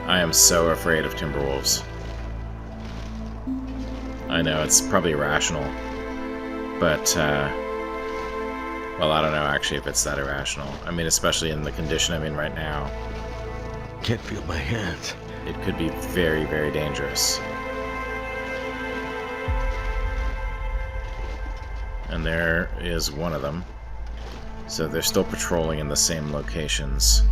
I am so afraid of timberwolves. I know, it's probably irrational. But, well, I don't know actually if it's that irrational. I mean, especially in the condition I'm in right now. Can't feel my hands. It could be very, very dangerous. And there is one of them. So they're still patrolling in the same locations.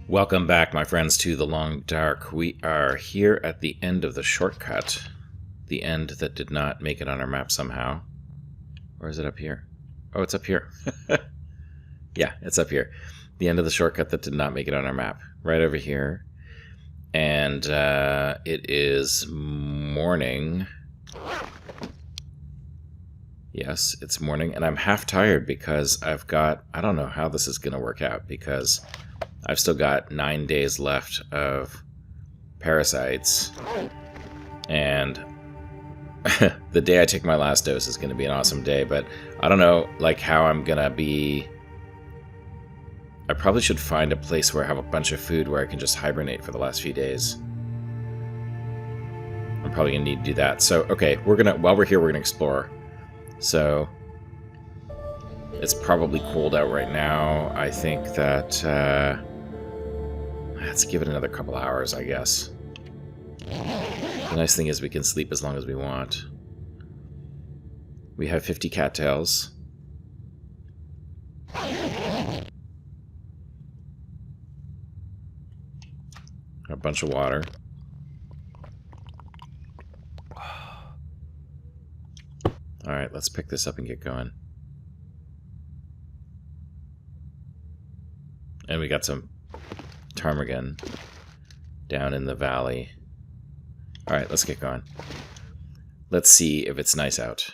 Welcome back, my friends, to The Long Dark. We are here at the end of the shortcut. The end that did not make it on our map somehow. Or is it up here? Oh, it's up here. Yeah, it's up here. The end of the shortcut that did not make it on our map. Right over here. And it is morning. Yes, it's morning. And I'm half tired because I've got... I don't know how this is going to work out because... I've still got 9 days left of parasites, and the day I take my last dose is going to be an awesome day, but I don't know, like, how I'm going to be... I probably should find a place where I have a bunch of food where I can just hibernate for the last few days. I'm probably going to need to do that. So, okay, while we're here, we're going to explore. So... It's probably cold out right now. I think that, let's give it another couple hours, I guess. The nice thing is we can sleep as long as we want. We have 50 cattails. A bunch of water. Alright, let's pick this up and get going. And we got some ptarmigan down in the valley. Alright, let's get going. Let's see if it's nice out.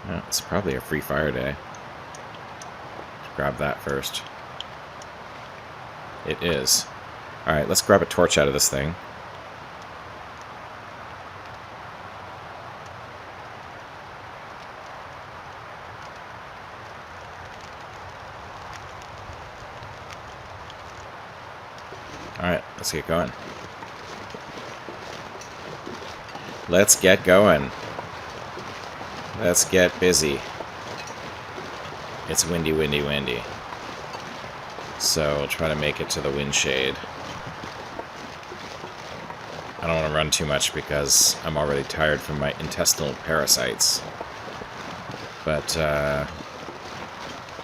Oh, it's probably a free fire day. Let's grab that first. It is. Alright, let's grab a torch out of this thing. Alright, let's get going. Let's get going. Let's get busy. It's windy, windy, windy. So we'll try to make it to the wind shade. I don't want to run too much because I'm already tired from my intestinal parasites. But,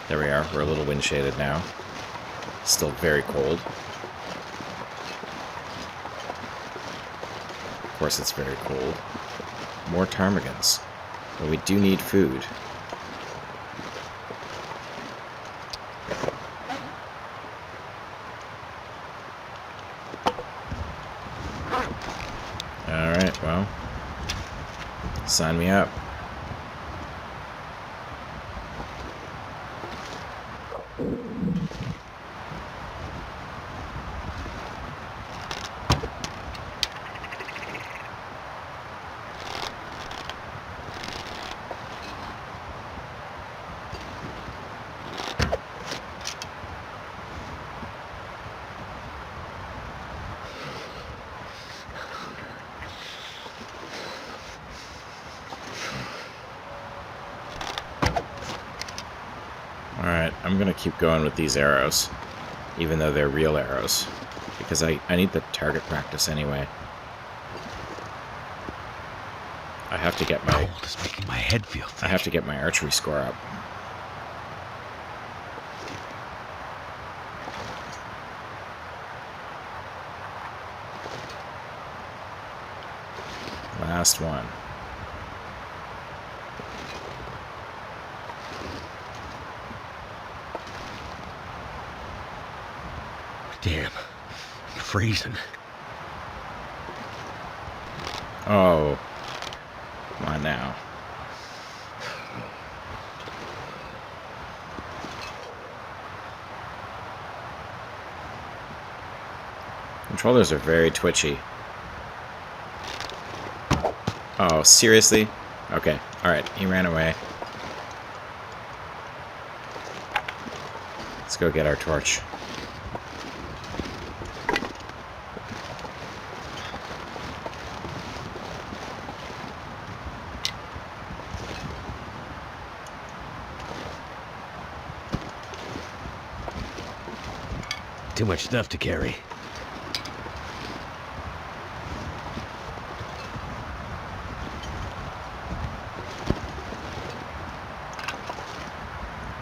there we are. We're a little wind shaded now. Still very cold. Of course it's very cold. More ptarmigans. But we do need food. Alright, well. Sign me up. Alright, I'm gonna keep going with these arrows, even though they're real arrows, because I need the target practice anyway. I have to get my... Cold is making my head feel thick. I have to get my archery score up. Last one. Damn, I'm freezing. Oh. Come on now. Controllers are very twitchy. Oh, seriously? Okay, alright, he ran away. Let's go get our torch. Too much stuff to carry.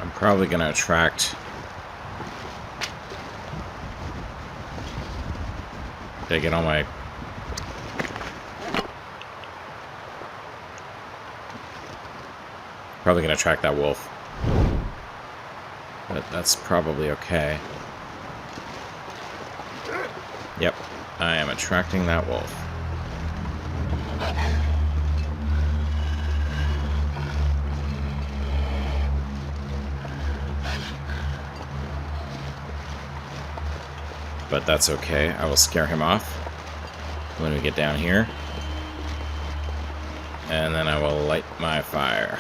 I'm probably going to attract... Did I get all my... Probably going to attract that wolf. But that's probably okay. Yep, I am attracting that wolf. But that's okay. I will scare him off when we get down here. And then I will light my fire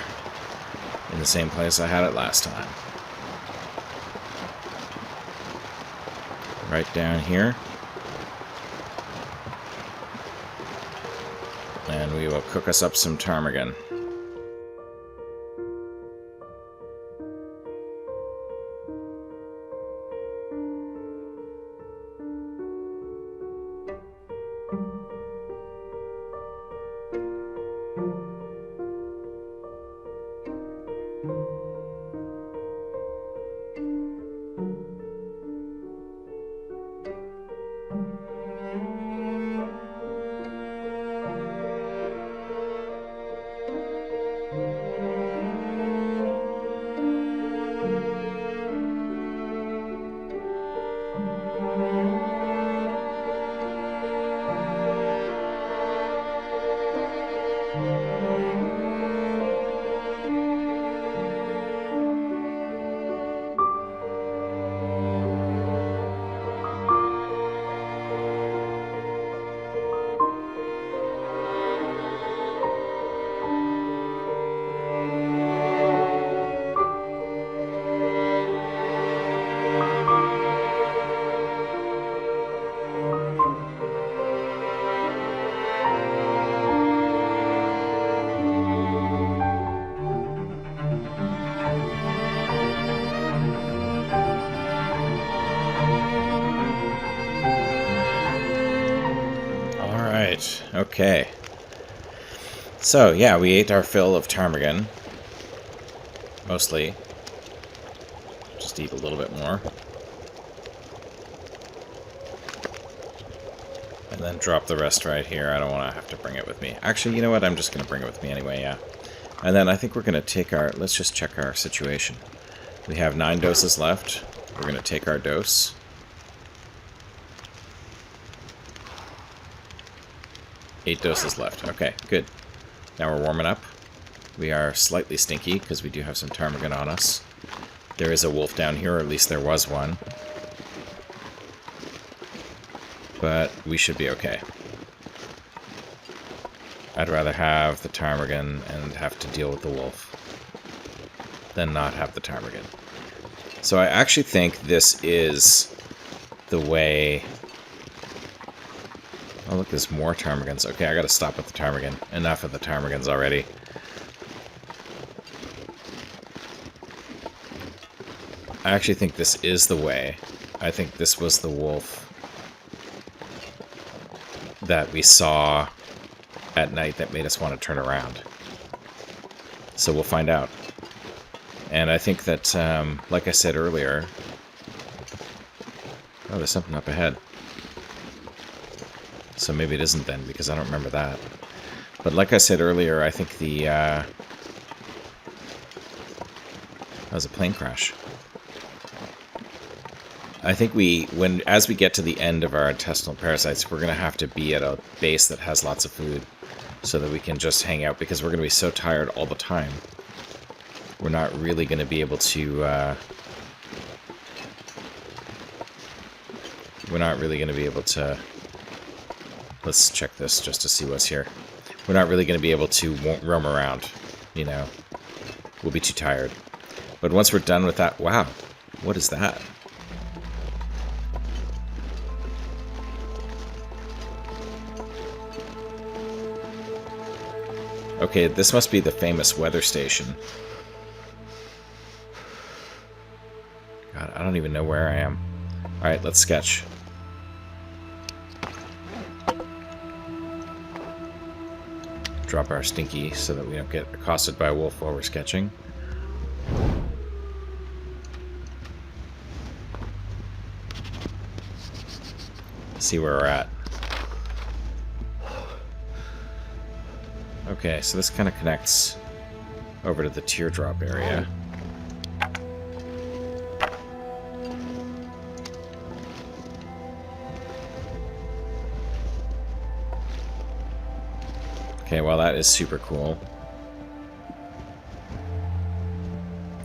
in the same place I had it last time. Right down here. And we will cook us up some ptarmigan. Okay. So, yeah, we ate our fill of ptarmigan. Mostly. Just eat a little bit more. And then drop the rest right here. I don't want to have to bring it with me. Actually, you know what? I'm just going to bring it with me anyway, yeah. And then I think we're going to take our... Let's just check our situation. We have 9 doses left. We're going to take our dose. Eight doses left. Okay, good. Now we're warming up. We are slightly stinky because we do have some ptarmigan on us. There is a wolf down here, or at least there was one. But we should be okay. I'd rather have the ptarmigan and have to deal with the wolf than not have the ptarmigan. So I actually think this is the way... Oh, look, there's more ptarmigans. Okay, I gotta stop with the ptarmigan. Enough of the ptarmigans already. I actually think this is the way. I think this was the wolf that we saw at night that made us want to turn around. So we'll find out. And I think that, like I said earlier... Oh, there's something up ahead. So maybe it isn't then, because I don't remember that. But like I said earlier, I think the... that was a plane crash. I think as we get to the end of our intestinal parasites, we're going to have to be at a base that has lots of food so that we can just hang out, because we're going to be so tired all the time. We're not really going to be able to we're not really going to be able to... Let's check this just to see what's here. We're not really going to be able to roam around, you know. We'll be too tired. But once we're done with that... Wow, what is that? Okay, this must be the famous weather station. God, I don't even know where I am. Alright, let's sketch. Drop our stinky so that we don't get accosted by a wolf while we're sketching. See where we're at. Okay, so this kind of connects over to the teardrop area. Okay, well that is super cool.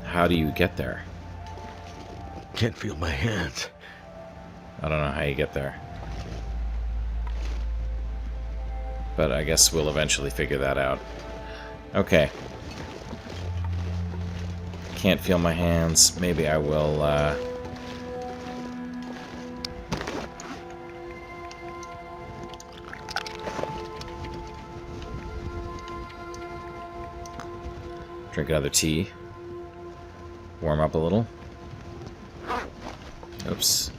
How do you get there? Can't feel my hands. I don't know how you get there. But I guess we'll eventually figure that out. Okay. Can't feel my hands. Maybe I will, drink another tea. Warm up a little. Oops.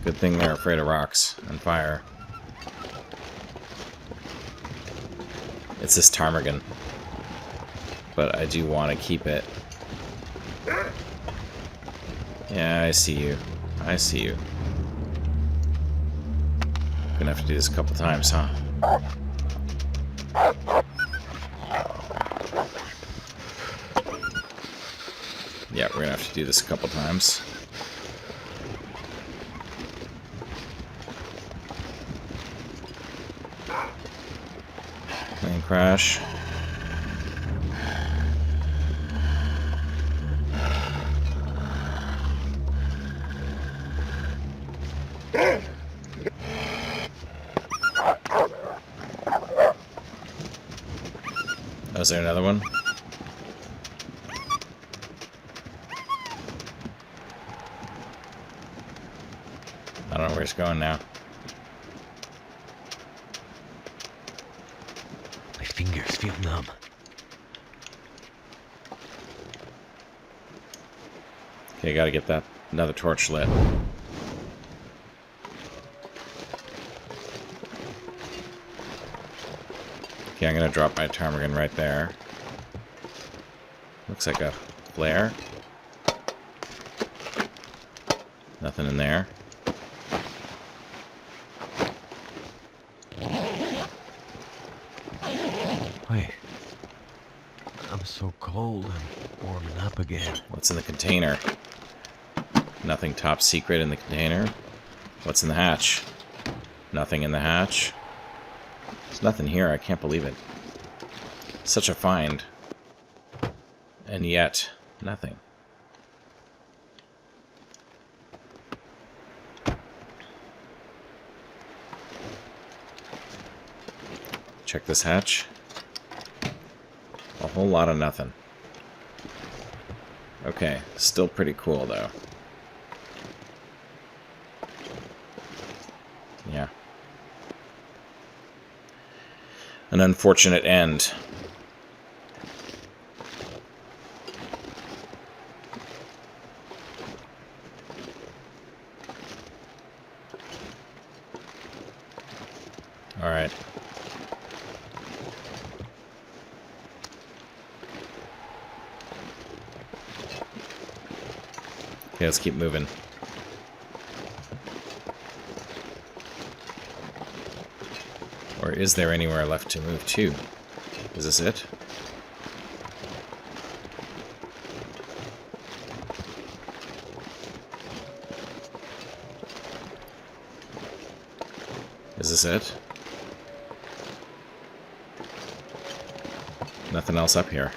Good thing they're afraid of rocks and fire. It's this ptarmigan. But I do want to keep it. Yeah, I see you. I see you. Gonna have to do this a couple times, huh? Yeah, we're gonna have to do this a couple times. Plane crash. Oh, is there another one? I don't know where it's going now. My fingers feel numb. Okay, gotta get that another torch lit. Okay, I'm gonna drop my ptarmigan right there. Looks like a flare. Nothing in there. Wait. I'm so cold. I'm warming up again. What's in the container? Nothing top secret in the container. What's in the hatch? Nothing in the hatch. There's nothing here. I can't believe it. Such a find. And yet, nothing. Check this hatch. A whole lot of nothing. Okay, still pretty cool though. Yeah. An unfortunate end. All right. Okay, let's keep moving. Or is there anywhere left to move to? Is this it? Is this it? Nothing else up here.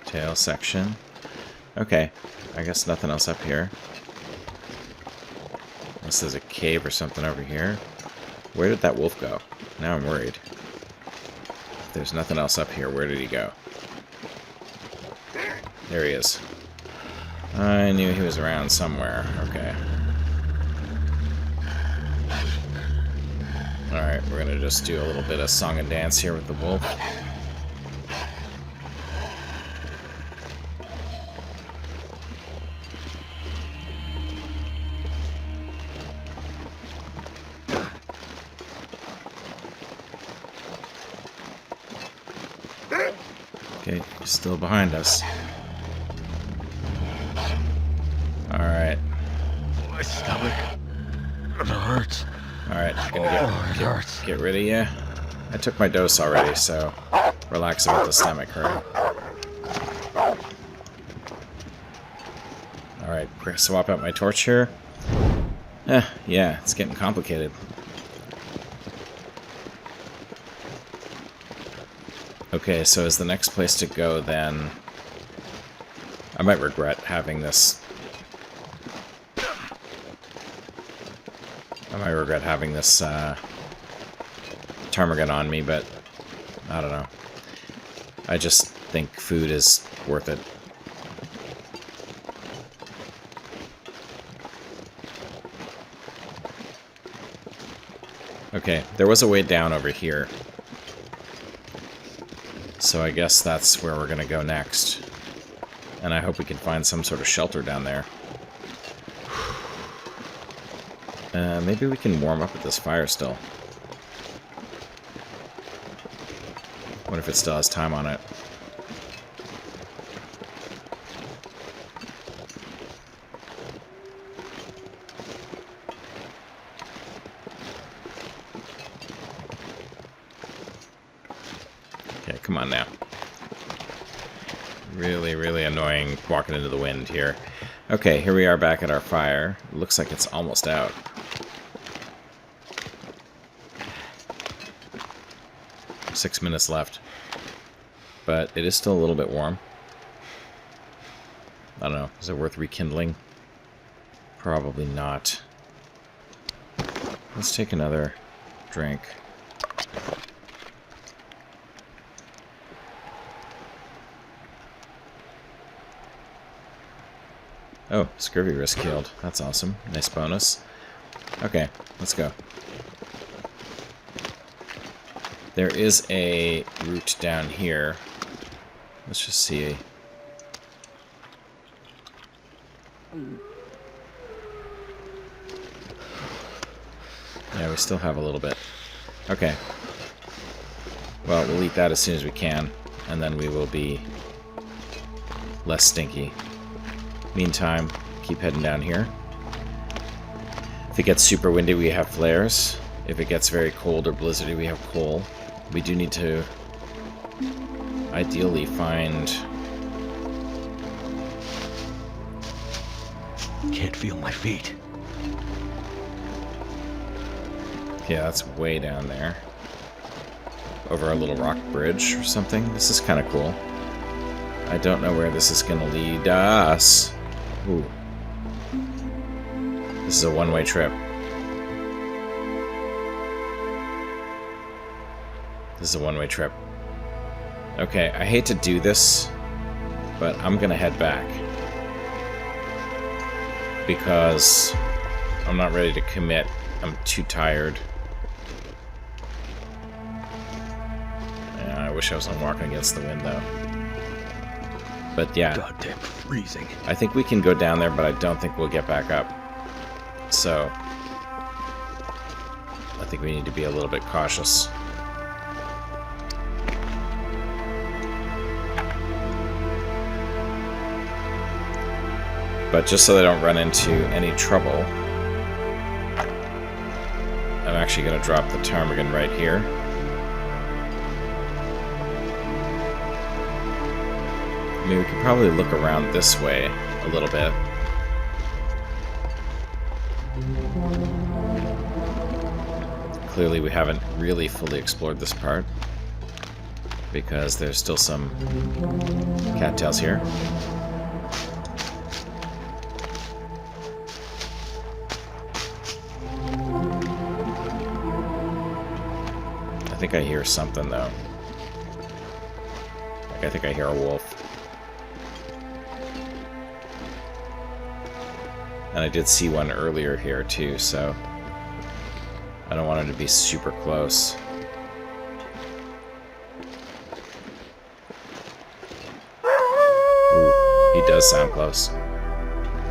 tail section. Okay, I guess nothing else up here. Unless there's a cave or something over here. Where did that wolf go? Now I'm worried. If there's nothing else up here, where did he go? There he is. I knew he was around somewhere. Okay. Alright, we're gonna just do a little bit of song and dance here with the wolf. Okay, he's still behind us. Alright. My stomach. It hurts. Alright, It hurts. get rid of you. I took my dose already, so relax about the stomach hurt. Alright, swap out my torch here. Yeah, it's getting complicated. Okay, so is the next place to go then... I might regret having this... ptarmigan on me, but I don't know. I just think food is worth it. Okay, there was a way down over here. So I guess that's where we're gonna go next. And I hope we can find some sort of shelter down there. Maybe we can warm up at this fire still. What if it still has time on it? Okay, come on now. Really, really annoying walking into the wind here. Okay, here we are back at our fire. Looks like it's almost out. Six minutes left. But it is still a little bit warm. I don't know. Is it worth rekindling? Probably not. Let's take another drink. Oh, scurvy risk healed. That's awesome. Nice bonus. Okay, let's go. There is a route down here. Let's just see. Yeah, we still have a little bit. Okay. Well, we'll eat that as soon as we can, and then we will be less stinky. Meantime, keep heading down here. If it gets super windy, we have flares. If it gets very cold or blizzardy, we have coal. We do need to ideally find... Can't feel my feet. Yeah, that's way down there. Over a little rock bridge or something. This is kind of cool. I don't know where this is going to lead us. Ooh. This is a one-way trip. This is a one-way trip. Okay, I hate to do this, but I'm gonna head back. Because I'm not ready to commit. I'm too tired. Yeah, I wish I wasn't walking against the wind, though. But yeah. Goddamn freezing. I think we can go down there, but I don't think we'll get back up. So I think we need to be a little bit cautious. But just so I don't run into any trouble, I'm actually going to drop the ptarmigan right here. I mean, we could probably look around this way a little bit. Clearly we haven't really fully explored this part. because there's still some cattails here. I think I hear something, though. Like, I think I hear a wolf. And I did see one earlier here, too, so I don't want him to be super close. Ooh, he does sound close.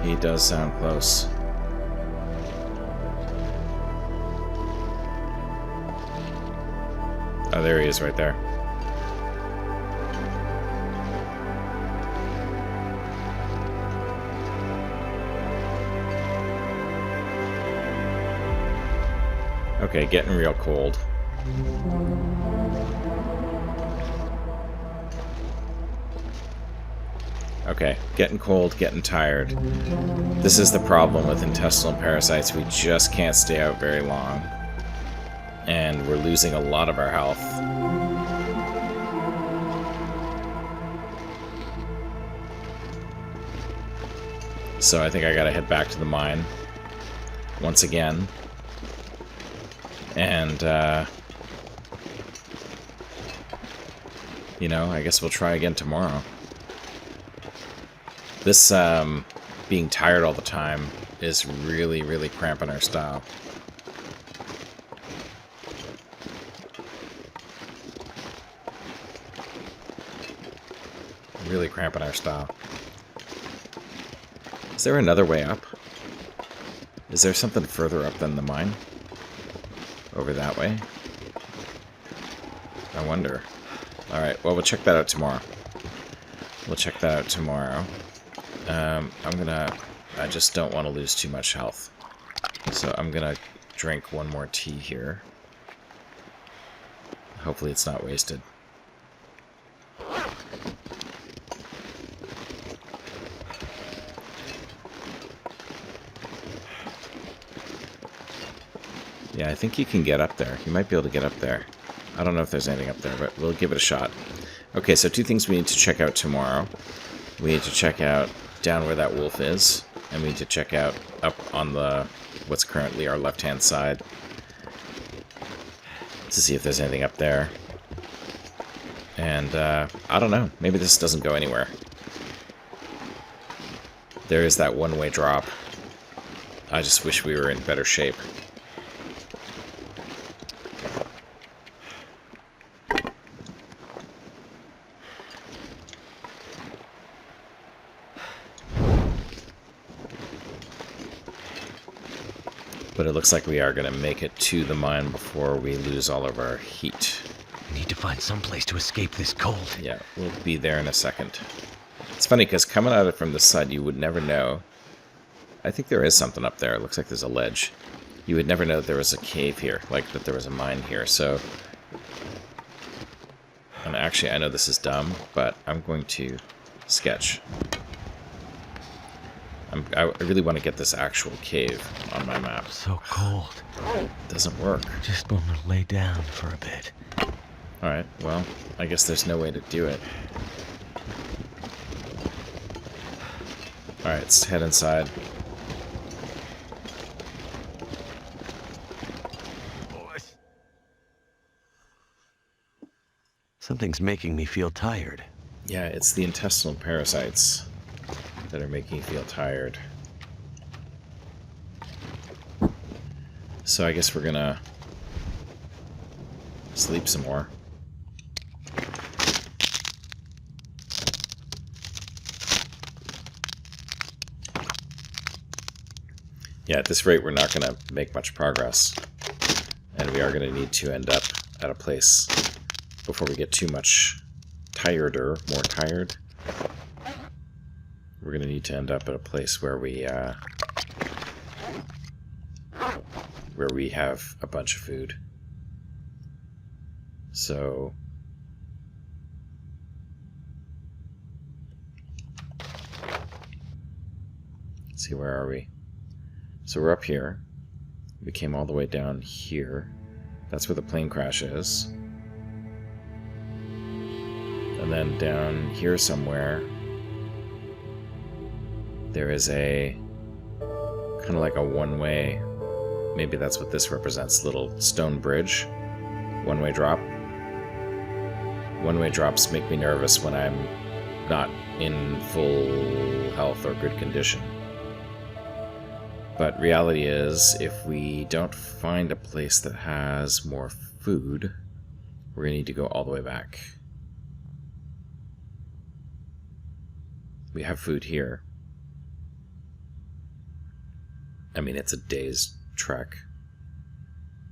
He does sound close. Oh, there he is right there. Okay, getting real cold. Okay, getting cold, getting tired. This is the problem with intestinal parasites. We just can't stay out very long. And we're losing a lot of our health. So I think I gotta head back to the mine once again. And, you know, I guess we'll try again tomorrow. This, being tired all the time is really, really cramping our style. Really cramping our style. Is there another way up? Is there something further up than the mine? Over that way? I wonder. Alright, well, we'll check that out tomorrow. We'll check that out tomorrow. I just don't want to lose too much health. So I'm gonna drink one more tea here. Hopefully it's not wasted. Yeah, I think you can get up there. You might be able to get up there. I don't know if there's anything up there, but we'll give it a shot. Okay, so two things we need to check out tomorrow. We need to check out down where that wolf is, and we need to check out up on the what's currently our left-hand side to see if there's anything up there. And, I don't know. Maybe this doesn't go anywhere. There is that one-way drop. I just wish we were in better shape. But it looks like we are going to make it to the mine before we lose all of our heat. We need to find some place to escape this cold. Yeah, we'll be there in a second. It's funny, because coming at it from this side, you would never know. I think there is something up there. It looks like there's a ledge. You would never know that there was a cave here, like that there was a mine here, so... And actually, I know this is dumb, but I'm going to sketch. I really want to get this actual cave on my map. So cold. It doesn't work. Just want to lay down for a bit. Alright, well, I guess there's no way to do it. Alright, let's head inside. Something's making me feel tired. Yeah, it's the intestinal parasites that are making you feel tired. So I guess we're gonna sleep some more. Yeah, at this rate we're not gonna make much progress. And we are gonna need to end up at a place before we get too much more tired. We're gonna need to end up at a place where we have a bunch of food. So let's see, where are we? So we're up here. We came all the way down here. That's where the plane crash is. and then down here somewhere, there is a kind of like a one-way. Maybe that's what this represents. Little stone bridge, one-way drop. One-way drops make me nervous when I'm not in full health or good condition. But reality is, if we don't find a place that has more food, we're going to need to go all the way back. We have food here. I mean, it's a day's trek.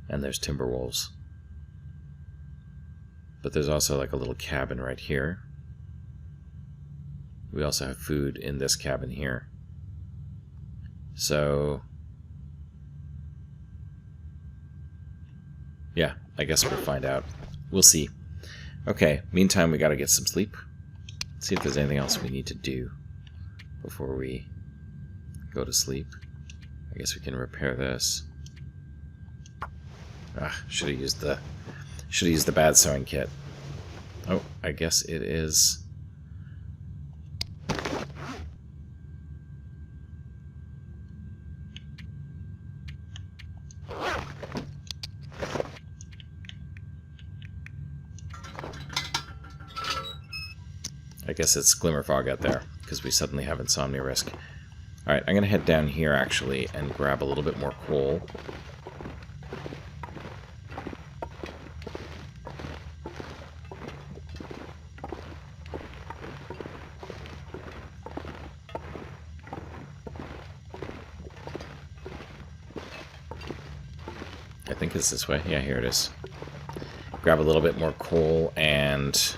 And there's timber wolves. But there's also like a little cabin right here. We also have food in this cabin here. So, yeah, I guess we'll find out. We'll see. Okay, meantime, we gotta get some sleep. See if there's anything else we need to do before we go to sleep. I guess we can repair this. Should have used the bad sewing kit. Oh, I guess it is. I guess it's glimmer fog out there, because we suddenly have insomnia risk. Alright, I'm going to head down here, actually, and grab a little bit more coal. I think it's this way. Yeah, here it is. Grab a little bit more coal and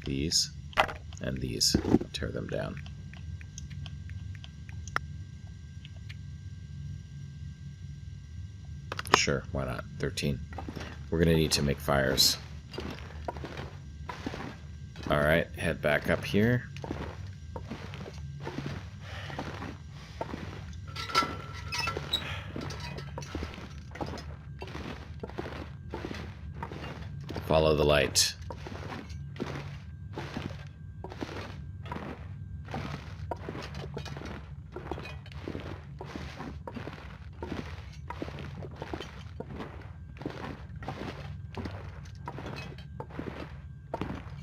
these and these. Tear them down. Sure, why not? 13. We're gonna need to make fires. Alright, head back up here. Follow the light.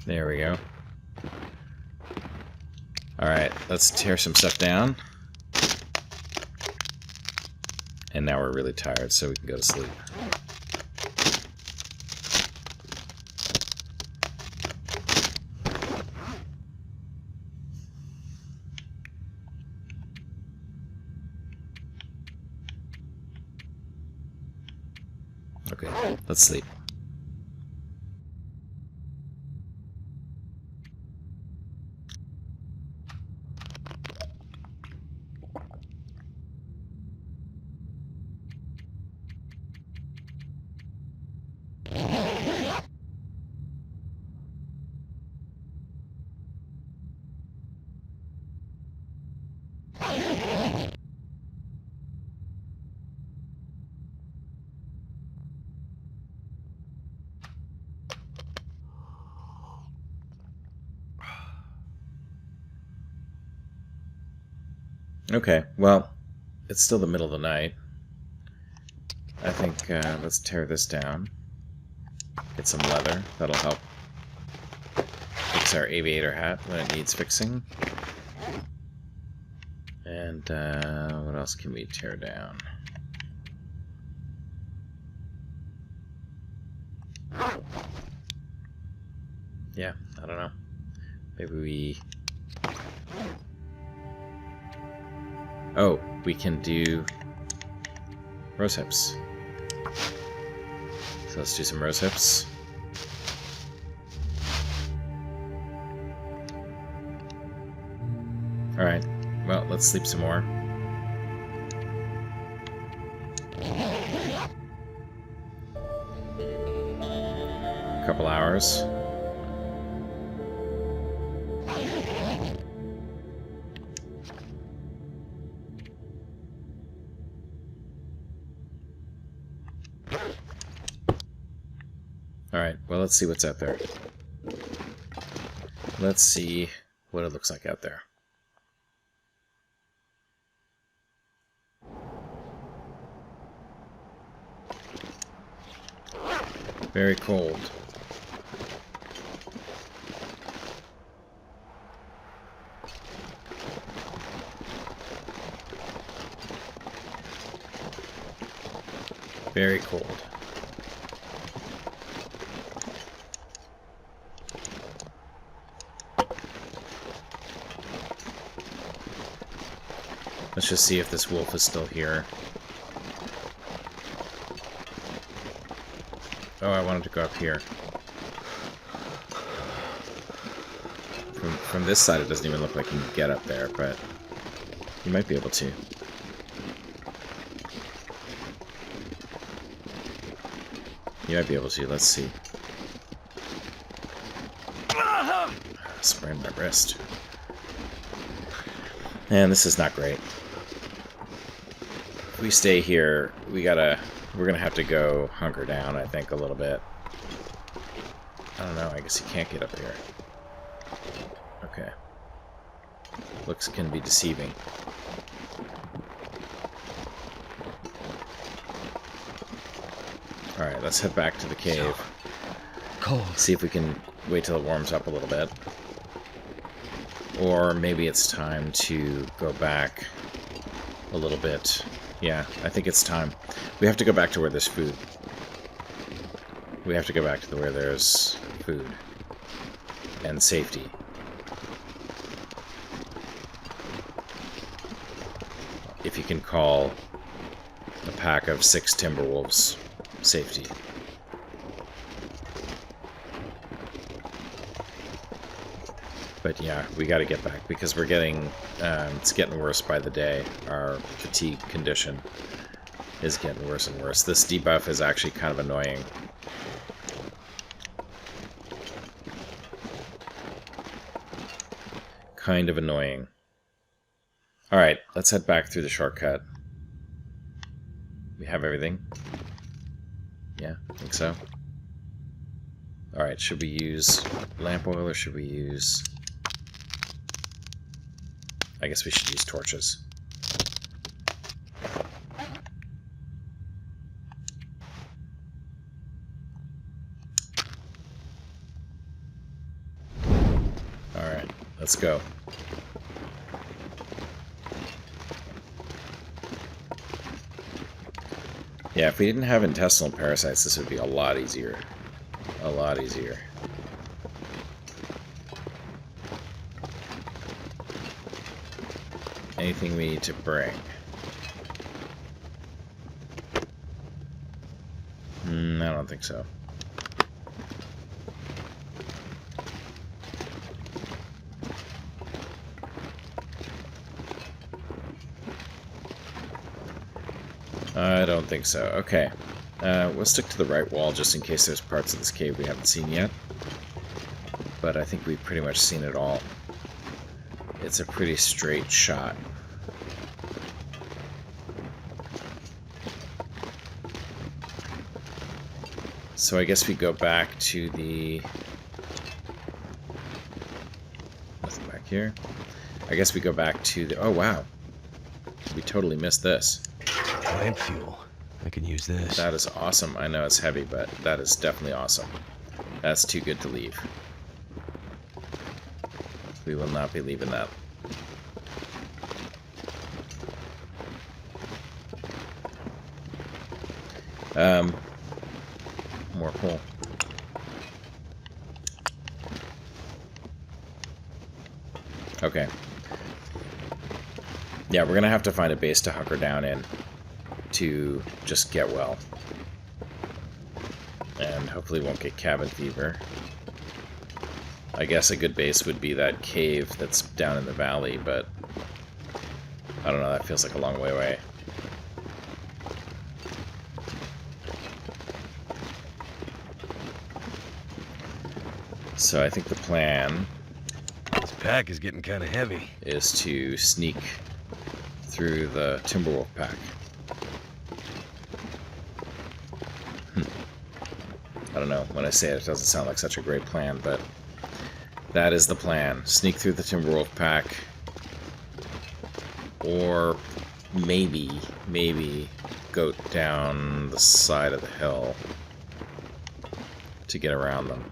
There we go. Alright, let's tear some stuff down. And now we're really tired, so we can go to sleep. Okay, let's sleep. Okay, well, it's still the middle of the night. I think let's tear this down. Get some leather. That'll help fix our aviator hat when it needs fixing. And what else can we tear down? Yeah, I don't know. Maybe we... Oh, we can do rose hips. So let's do some rose hips. Alright, well, let's sleep some more. A couple hours. let's see what's out there. Let's see what it looks like out there. Very cold. Very cold. Let's just see if this wolf is still here. Oh, I wanted to go up here. From this side, it doesn't even look like you can get up there, but you might be able to. You might be able to. Let's see. Sprained my wrist. Man, this is not great. If we stay here, we're gonna have to go hunker down, I think, a little bit. I don't know, I guess you can't get up here. Okay. Looks can be deceiving. Alright, let's head back to the cave. Cold. See if we can wait till it warms up a little bit. Or maybe it's time to go back a little bit. Yeah, I think it's time. We have to go back to where there's food. We have to go back to where there's food. And safety. If you can call a pack of 6 timber wolves safety. But yeah, we got to get back because we're getting, it's getting worse by the day. Our fatigue condition is getting worse and worse. This debuff is actually kind of annoying. Kind of annoying. Alright, let's head back through the shortcut. We have everything. Yeah, I think so. Alright, should we use lamp oil or should we use... I guess we should use torches. Alright, let's go. Yeah, if we didn't have intestinal parasites, this would be a lot easier. A lot easier. Anything we need to bring? I don't think so. I don't think so. Okay. We'll stick to the right wall just in case there's parts of this cave we haven't seen yet. But I think we've pretty much seen it all. It's a pretty straight shot. So I guess we go back to the... Nothing back here. I guess we go back to the... Oh, wow. We totally missed this. Lamp fuel. I can use this. That is awesome. I know it's heavy, but that is definitely awesome. That's too good to leave. We will not be leaving that. More coal. Okay. Yeah, we're gonna have to find a base to hunker down in to just get well. And hopefully won't get cabin fever. I guess a good base would be that cave that's down in the valley, but I don't know, that feels like a long way away. So I think the plan... This pack is getting kind of heavy. ...is to sneak through the Timberwolf pack. I don't don't know. When I say it, it doesn't sound like such a great plan, but that is the plan. Sneak through the Timberwolf pack. Or maybe go down the side of the hill to get around them.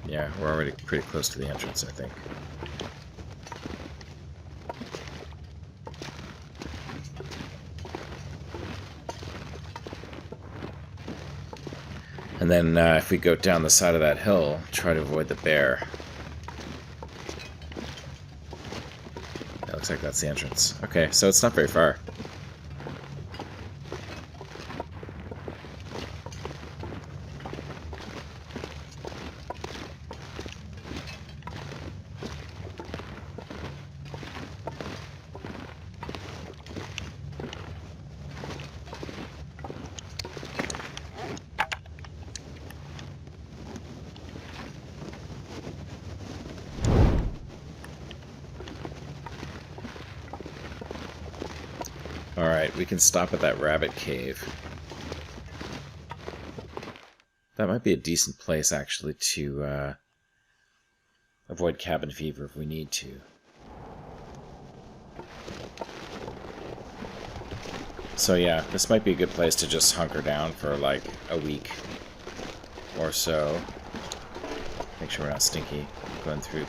Yeah, we're already pretty close to the entrance, I think. And then if we go down the side of that hill, try to avoid the bear. That looks like that's the entrance. Okay, so it's not very far. Alright, we can stop at that rabbit cave. That might be a decent place, actually, to avoid cabin fever if we need to. So yeah, this might be a good place to just hunker down for like a week or so. Make sure we're not stinky going through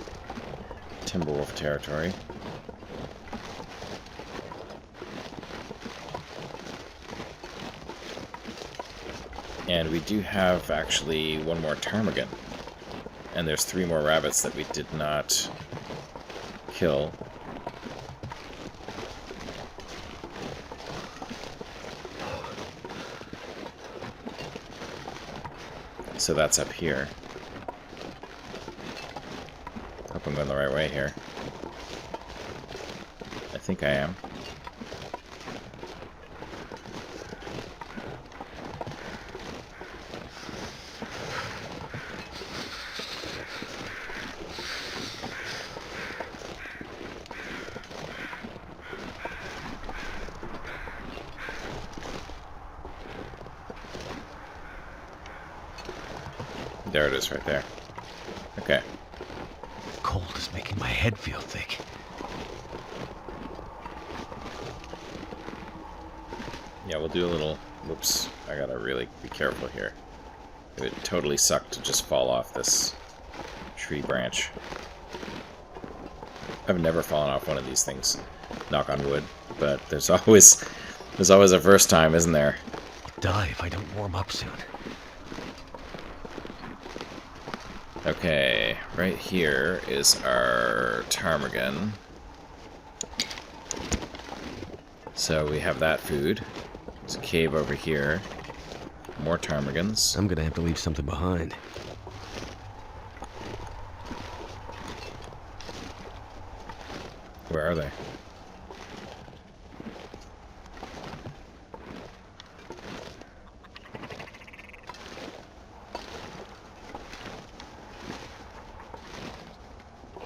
Timberwolf territory. And we do have, actually, one more ptarmigan. And there's 3 more rabbits that we did not kill. So that's up here. Hope I'm going the right way here. I think I am. There it is, right there. Okay. Cold is making my head feel thick. Yeah, we'll do a little... Whoops. I gotta really be careful here. It would totally suck to just fall off this tree branch. I've never fallen off one of these things, knock on wood, but there's always a first time, isn't there? Die if I don't warm up soon. Okay, right here is our ptarmigan. So we have that food. There's a cave over here. More ptarmigans. I'm gonna have to leave something behind. Where are they?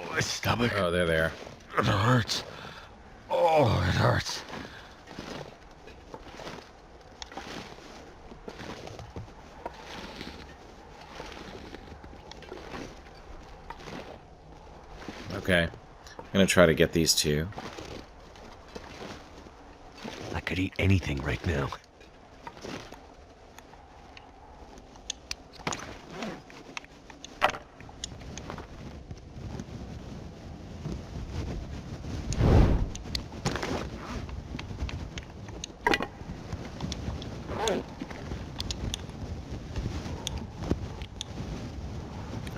My stomach. Oh, there they are. It hurts. Oh, it hurts. Okay. I'm gonna try to get these 2. I could eat anything right now.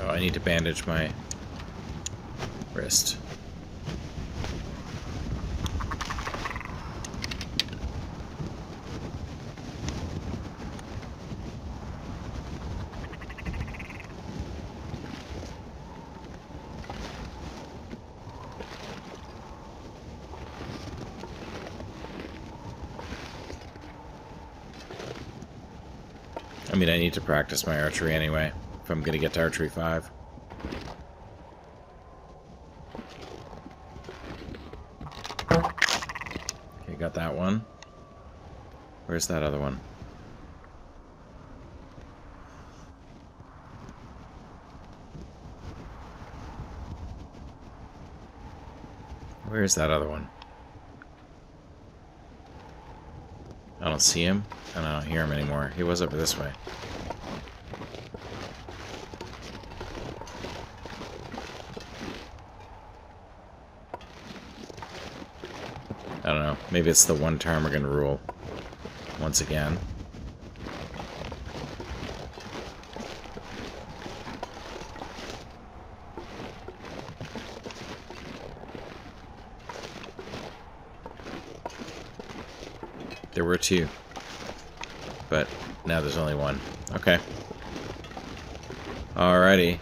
Oh, I need to bandage my wrist. I mean, I need to practice my archery anyway, if I'm gonna get to archery 5. got that one. Where's that other one? Where's that other one? I don't see him, and I don't hear him anymore. He was over this way. I don't know. Maybe it's the one ptarmigan rule. Once again. There were two. But now there's only one. Okay. Alrighty.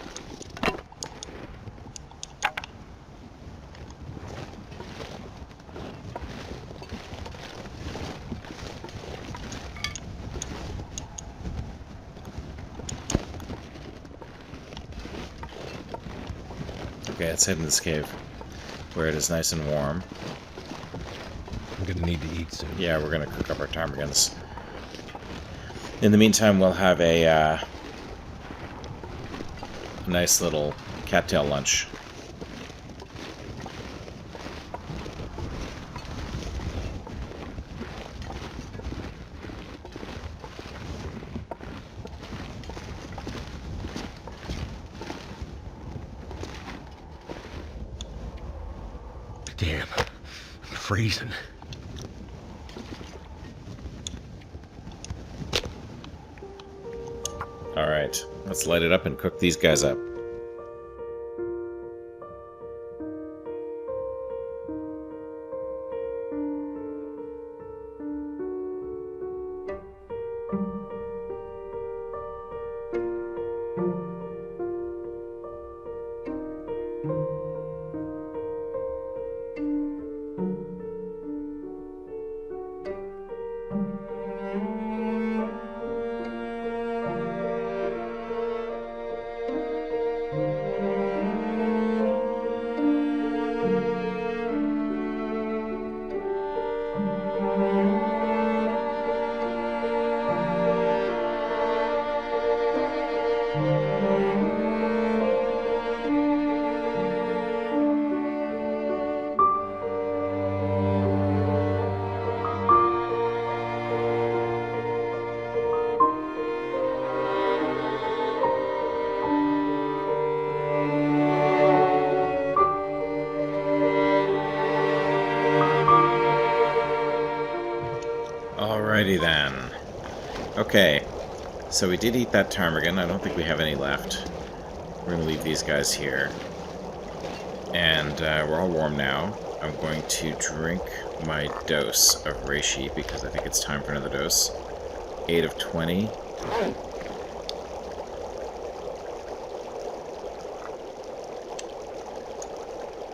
Okay, let's head in this cave, where it is nice and warm. I'm gonna need to eat soon. Yeah, we're gonna cook up our ptarmigans. In the meantime, we'll have a nice little cattail lunch. Damn, I'm freezing. Alright, let's light it up and cook these guys up. Alrighty then. Okay, so we did eat that ptarmigan. I don't think we have any left. We're going to leave these guys here. And we're all warm now. I'm going to drink my dose of reishi because I think it's time for another dose. 8 of 20. I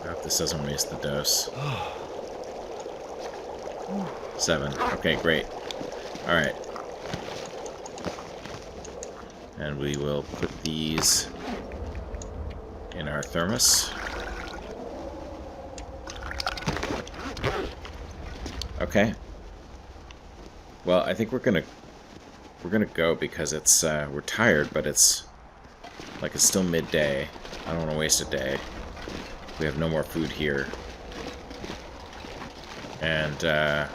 hope this doesn't waste the dose. 7. Okay, great. Alright. And we will put these in our thermos. Okay. Well, I think we're gonna go because it's we're tired, but it's like it's still midday. I don't want to waste a day. We have no more food here. And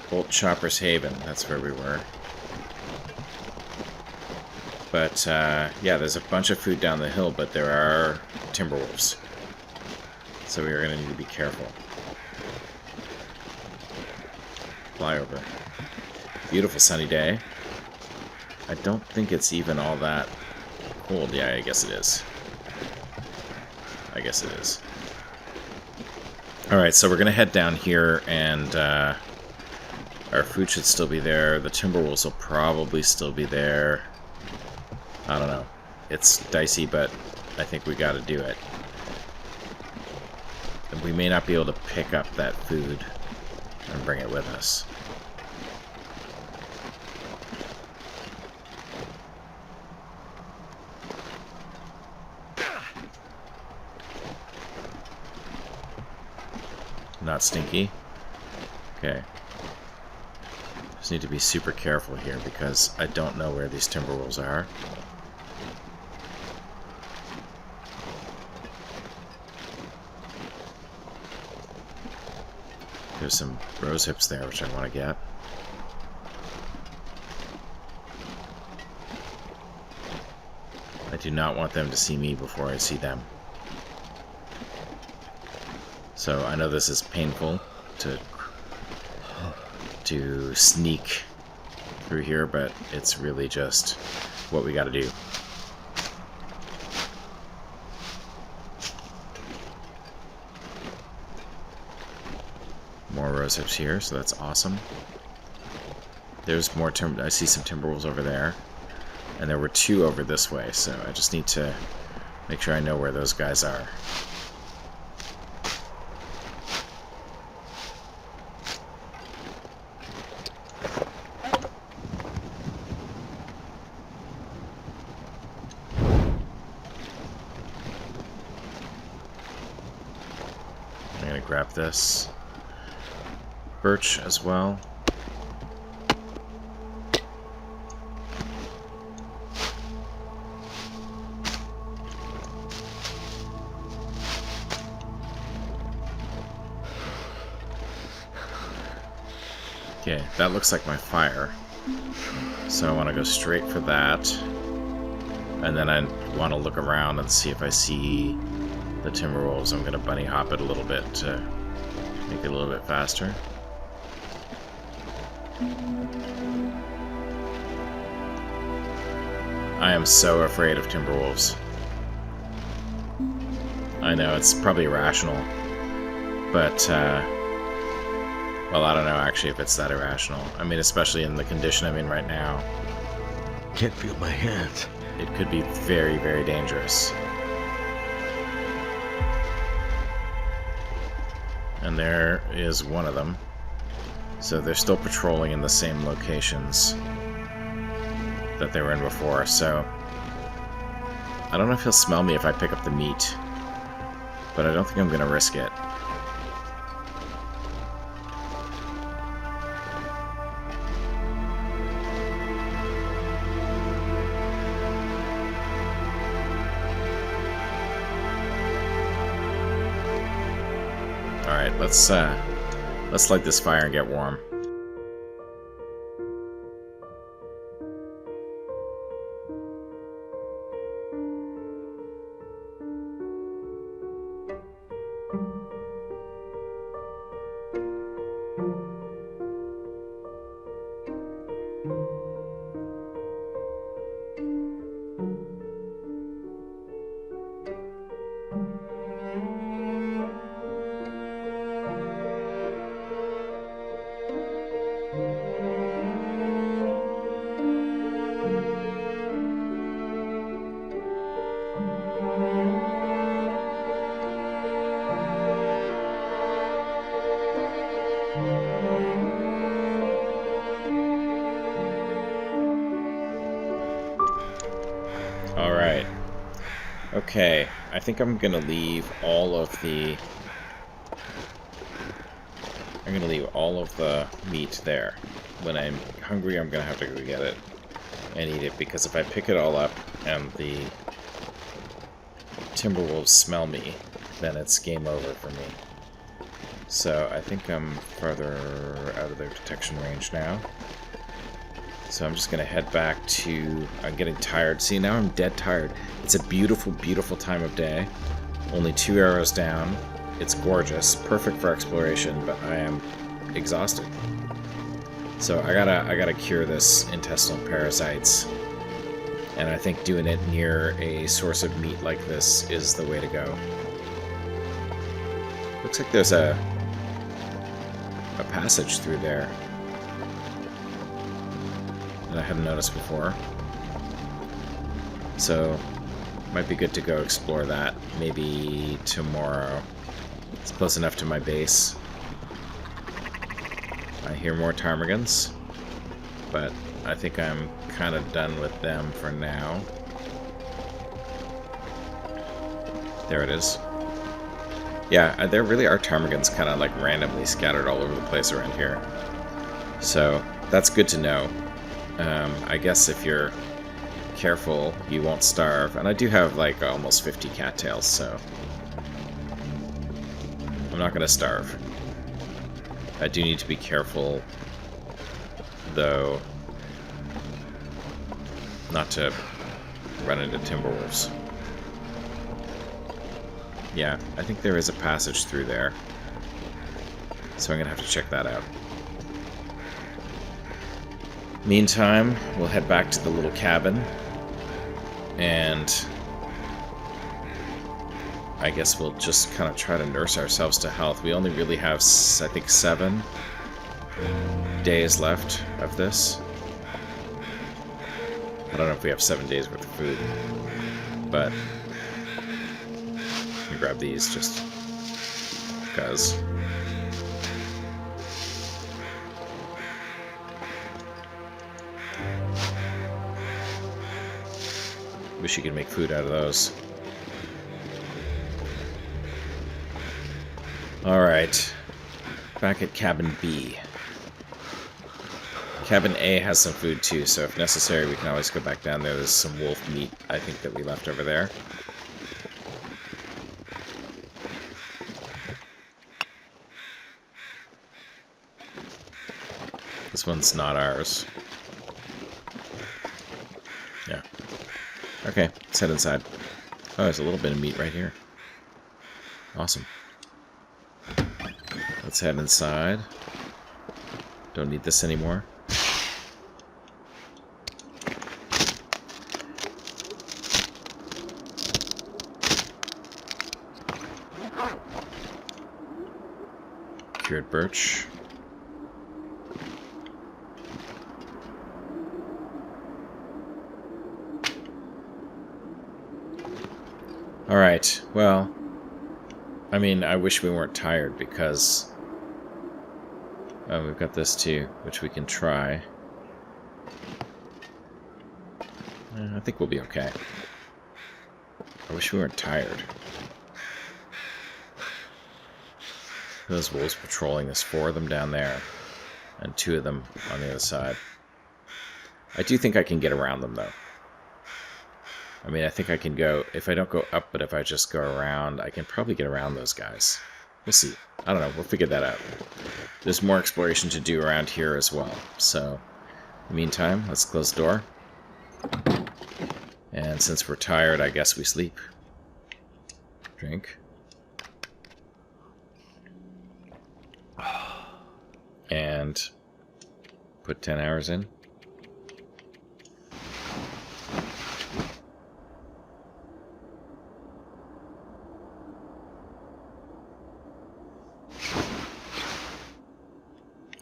Bolt Chopper's Haven, that's where we were. But yeah, there's a bunch of food down the hill, but there are timber wolves. So we are going to need to be careful. Fly over. Beautiful sunny day. I don't think it's even all that cold. Yeah, I guess it is. I guess it is. Alright, so we're going to head down here, and our food should still be there. The timber wolves will probably still be there. I don't know. It's dicey, but I think we got to do it. And we may not be able to pick up that food and bring it with us. Not stinky. Okay. Just need to be super careful here because I don't know where these timber wolves are. There's some rose hips there, which I want to get. I do not want them to see me before I see them. So I know this is painful to sneak through here, but it's really just what we gotta do. More rose hips here, so that's awesome. There's more I see some timber wolves over there. And there were 2 over this way, so I just need to make sure I know where those guys are. I'm gonna grab this birch as well. Okay, that looks like my fire. So I want to go straight for that. And then I want to look around and see if I see the timber wolves. I'm going to bunny hop it a little bit to make it a little bit faster. I am so afraid of timber wolves. I know, it's probably irrational. But, well, I don't know actually if it's that irrational. I mean, especially in the condition I'm in right now. Can't feel my hands. It could be very, very dangerous. And there is one of them. So they're still patrolling in the same locations that they were in before, so I don't know if he'll smell me if I pick up the meat, but I don't think I'm going to risk it. Alright, let's light this fire and get warm. Alright. Okay, I think I'm gonna leave all of the... I'm gonna leave all of the meat there. When I'm hungry, I'm gonna have to go get it and eat it, because if I pick it all up and the timberwolves smell me, then it's game over for me. So I think I'm farther out of their detection range now. So I'm just going to head back to... I'm getting tired. See, now I'm dead tired. It's a beautiful, beautiful time of day. Only 2 arrows down. It's gorgeous. Perfect for exploration, but I am exhausted. So I gotta cure this intestinal parasites. And I think doing it near a source of meat like this is the way to go. Looks like there's a passage through there that I hadn't noticed before. So, might be good to go explore that maybe tomorrow. It's close enough to my base. I hear more ptarmigans, but I think I'm kind of done with them for now. There it is. Yeah, there really are ptarmigans kind of like randomly scattered all over the place around here. So that's good to know. I guess if you're careful, you won't starve. And I do have like almost 50 cattails, so I'm not going to starve. I do need to be careful, though, not to run into timber wolves. Yeah, I think there is a passage through there, so I'm going to have to check that out. Meantime, we'll head back to the little cabin, and I guess we'll just kind of try to nurse ourselves to health. We only really have, I think, 7 days left of this. I don't know if we have 7 days worth of food, but let me grab these just because. Wish you could make food out of those. Alright, back at Cabin B. Cabin A has some food too, so if necessary we can always go back down there. There's some wolf meat, I think, that we left over there. This one's not ours. Yeah. Okay, let's head inside. Oh, there's a little bit of meat right here. Awesome. Let's head inside. Don't need this anymore. Cured birch. Alright, well, I mean, I wish we weren't tired because we've got this too, which we can try. I think we'll be okay. I wish we weren't tired. Those wolves patrolling, there's 4 of them down there, and 2 of them on the other side. I do think I can get around them, though. I mean, I think I can go, if I don't go up, but if I just go around, I can probably get around those guys. We'll see. I don't know, we'll figure that out. There's more exploration to do around here as well. So, in the meantime, let's close the door. And since we're tired, I guess we sleep. Drink. And put 10 hours in.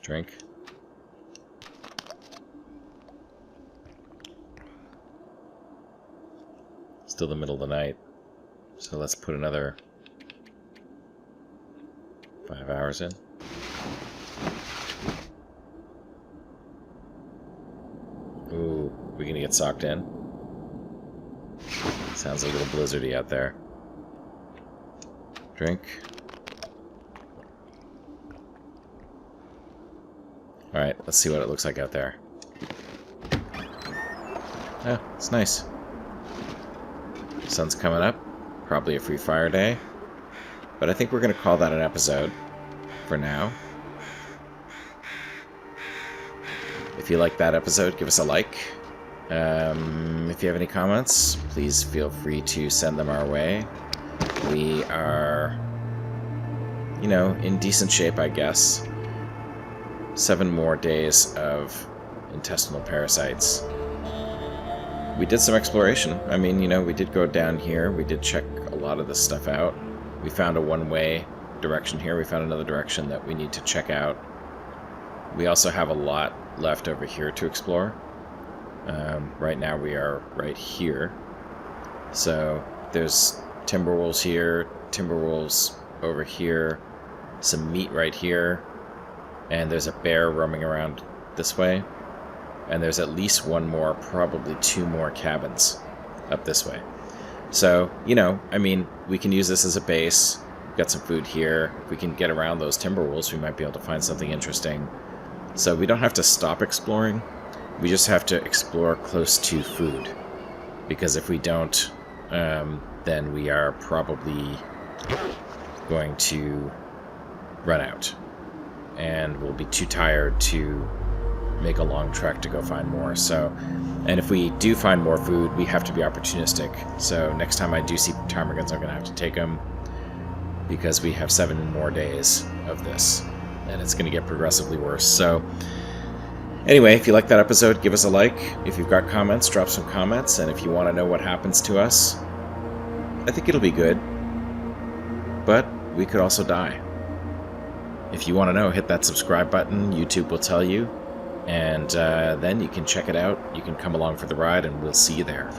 Drink. Still the middle of the night, so let's put another 5 hours in. Ooh, we gonna get socked in? Sounds a little blizzardy out there. Drink. Alright, let's see what it looks like out there. Oh, it's nice. Sun's coming up. Probably a free fire day. But I think we're going to call that an episode for now. If you like that episode, give us a like. If you have any comments, please feel free to send them our way. We are, you know, in decent shape, I guess. 7 more days of intestinal parasites. We did some exploration. I mean, you know, we did go down here. We did check a lot of this stuff out. We found a one-way direction here. We found another direction that we need to check out. We also have a lot left over here to explore. Right now we are right here. So there's timber wolves here, timber wolves over here, some meat right here, and there's a bear roaming around this way. And there's at least 1 more, probably 2 more cabins up this way. So, you know, I mean, we can use this as a base, got some food here. If we can get around those timber wolves, we might be able to find something interesting. So we don't have to stop exploring. We just have to explore close to food. Because if we don't, then we are probably going to run out. And we'll be too tired to make a long trek to go find more. So, and if we do find more food, we have to be opportunistic. So next time I do see ptarmigans, I'm going to have to take them, because we have 7 more days of this, and it's going to get progressively worse. So anyway, if you like that episode, give us a like. If you've got comments, drop some comments. And if you want to know what happens to us, I think it'll be good. But we could also die. If you want to know, hit that subscribe button. YouTube will tell you. And then you can check it out. You can come along for the ride, and we'll see you there.